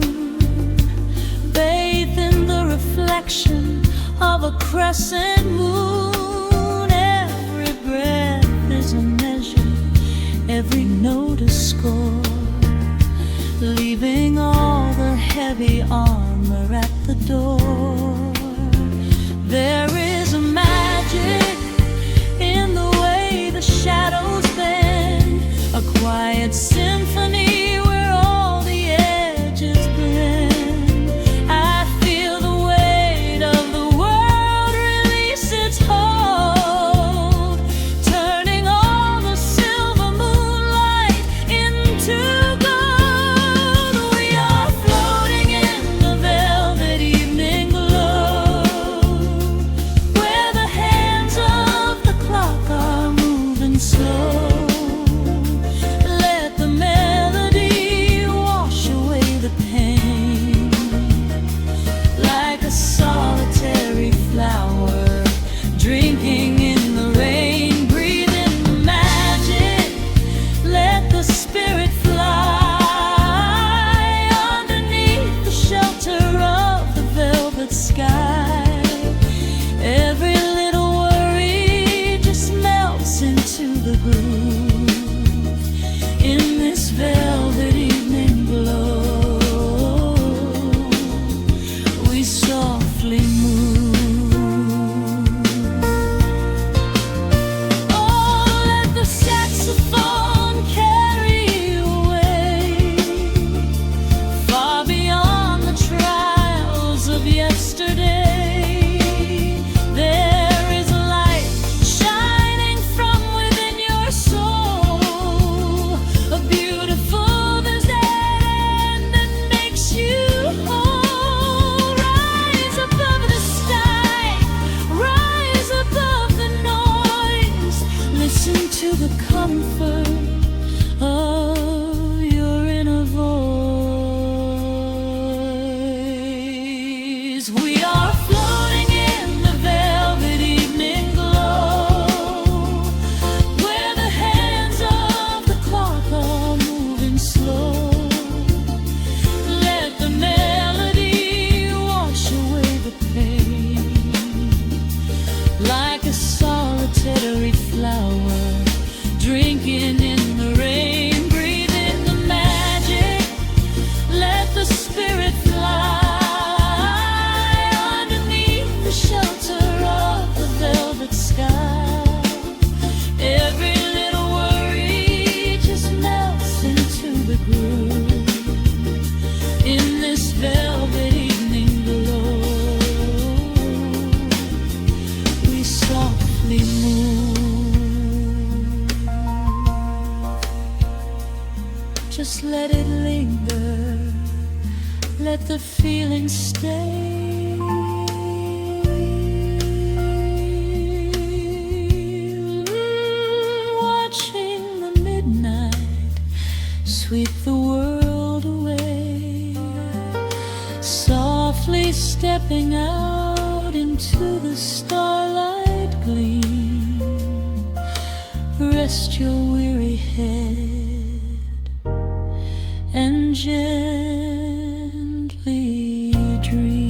Bathe in the reflection of a crescent moon. Every breath is a measure, every note a score, leaving all the heavy armor at the door. There is a magic in the way the shadows bend, a quiet symphony where all the edges blend. I feel the weight of the world release its hold, turning all the silver moonlight into gold. We are floating in the velvet evening glow, where the hands of the clock are moving slow. Let the melody wash away the pain, like a solitary flower drinking in the rain. Breathe in the magic, let the spirit fly underneath the shelter of the velvet sky. Every little worry just melts into the groove in this velvet evening glow. We softly move. Oh, let the saxophone carry you away, far beyond the trials of yesterday. There is a light shining from within your soul, a beautiful vision that makes you whole. Rise above the sky, rise above the noise. Listen to the comfort of your inner voice. We are floating in the velvet evening glow, where the hands of the clock are moving slow. Let the melody wash away the pain, like a solitary flower drinking in the rain. Breathe in the magic, let the spirit fly underneath the shelter of the velvet sky. Every little worry just melts into the groove in this velvet evening glow. We softly move. Just let it linger, let the feeling stay. Watching the midnight sweep the world away, softly stepping out into the starlight gleam. Rest your weary head and gently dream.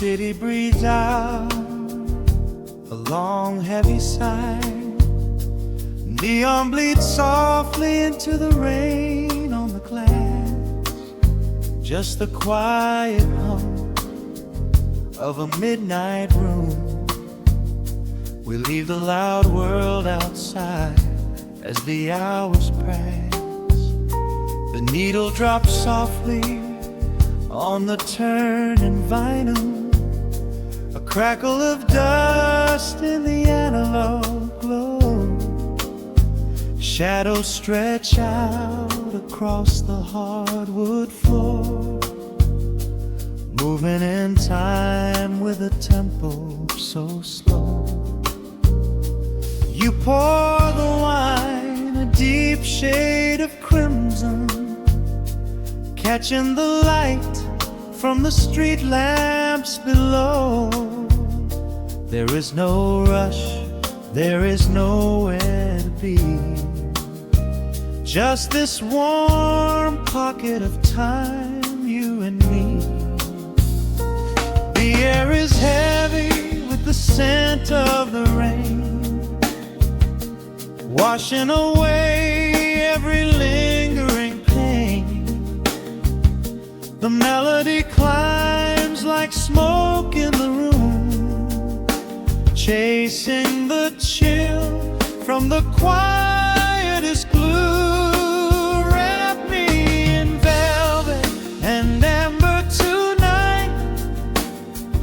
city breathes out a long heavy sigh. Neon bleeds softly into the rain on the glass. Just the quiet hum of a midnight room. We leave the loud world outside as the hours pass. The needle drops softly on the turning vinyl. A crackle of dust in the analog glow. Shadows stretch out across the hardwood floor, moving in time with a tempo so slow. You pour the wine, a deep shade of crimson, catching the light from the street lamps below. There is no rush, there is nowhere to be. Just this warm pocket of time, you and me. The air is heavy with the scent of the rain, washing away every lingering pain. The melody climbs like smoke in the room, chasing the chill from the quietest glue. Wrap me in velvet and amber tonight.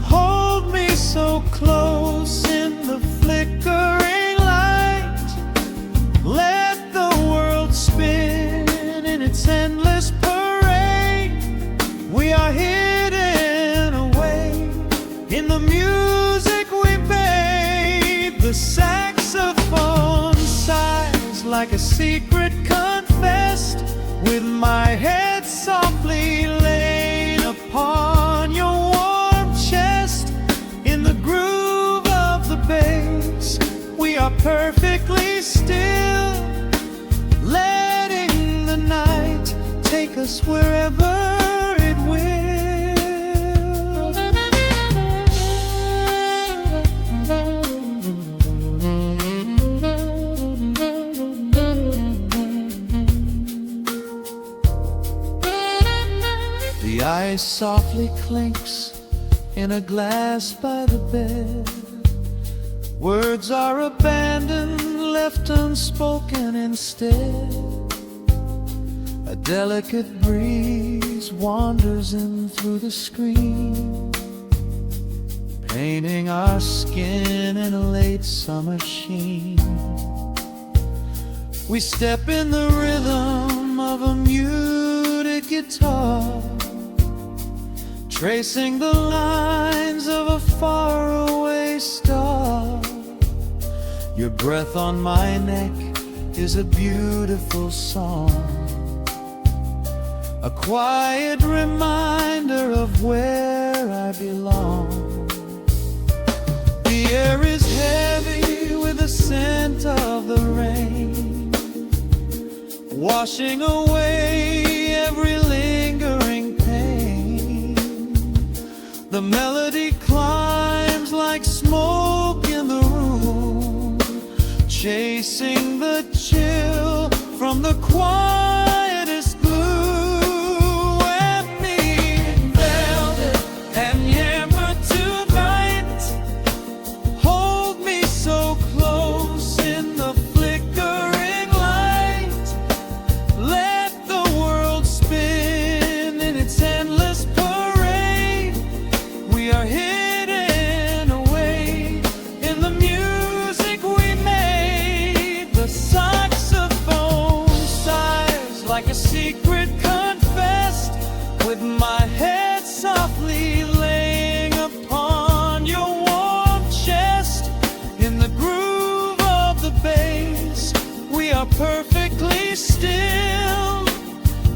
Hold me so close in the flickering light. Let the world spin in its endless parade. We are hidden away in the music we made. The saxophone sighs like a secret confessed, with my head softly laid upon your warm chest. In the groove of the bass, we are perfectly still, letting the night take us wherever it will. The ice softly clinks in a glass by the bed. Words are abandoned, left unspoken instead. A delicate breeze wanders in through the screen, painting our skin in a late summer sheen. We step in the rhythm of a muted guitar, tracing the lines of a faraway star. Your breath on my neck is a beautiful song, a quiet reminder of where I belong. The air is heavy with the scent of the rain, washing away every lingering pain. The melody climbs like smoke in the room, chasing the chill from the quietest blue. Wrap me in velvet and amber tonight. Hold me so close in the flickering light. Let the world spin in its endless parade. We are hidden away in the music we made. The saxophone sighs like a secret confessed, with my head softly laying upon your warm chest. In the groove of the bass, we are perfectly still,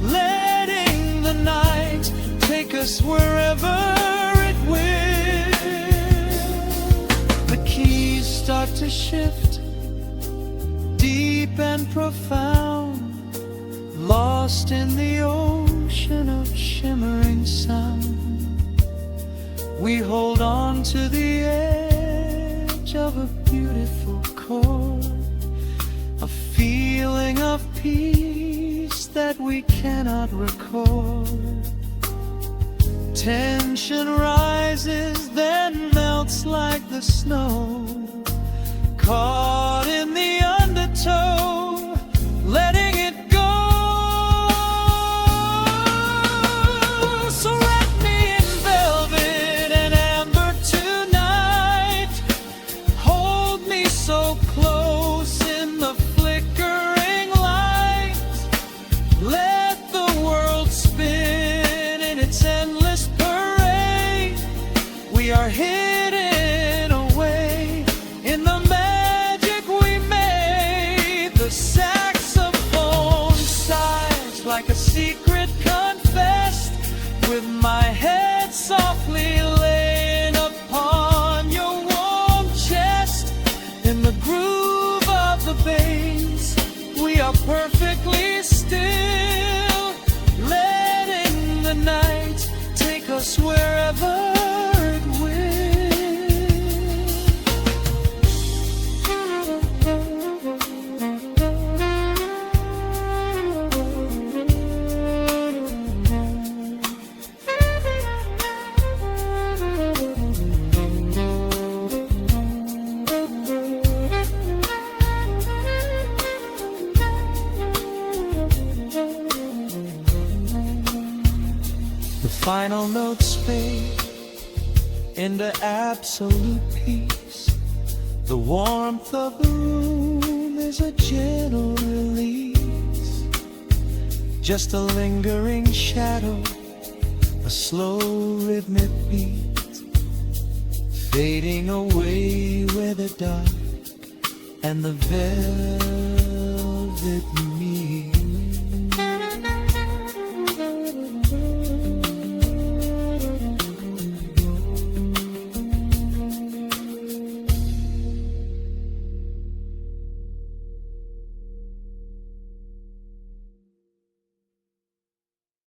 letting the night take us wherever it will. The keys start to shift, deep and profound, lost in the ocean of shimmering sound. We hold on to the edge of a beautiful chord, a feeling of peace that we cannot record. Tension rises, then melts like the snow, caught in the undertow, letting it go. So wrap me in velvet and amber tonight, hold me so close in the flickering light, let the world spin in its endless parade. We are hidden away in the magic we made. The saxophone sighs like a secret confessed, with my head softly laying upon your warm chest. In the groove of the bass, we are perfectly still, letting the night take us wherever it will. The final notes fade into absolute peace. The warmth of the room is a gentle release, just a lingering shadow, a slow rhythmic beat, fading away where the dark and the velvet meet.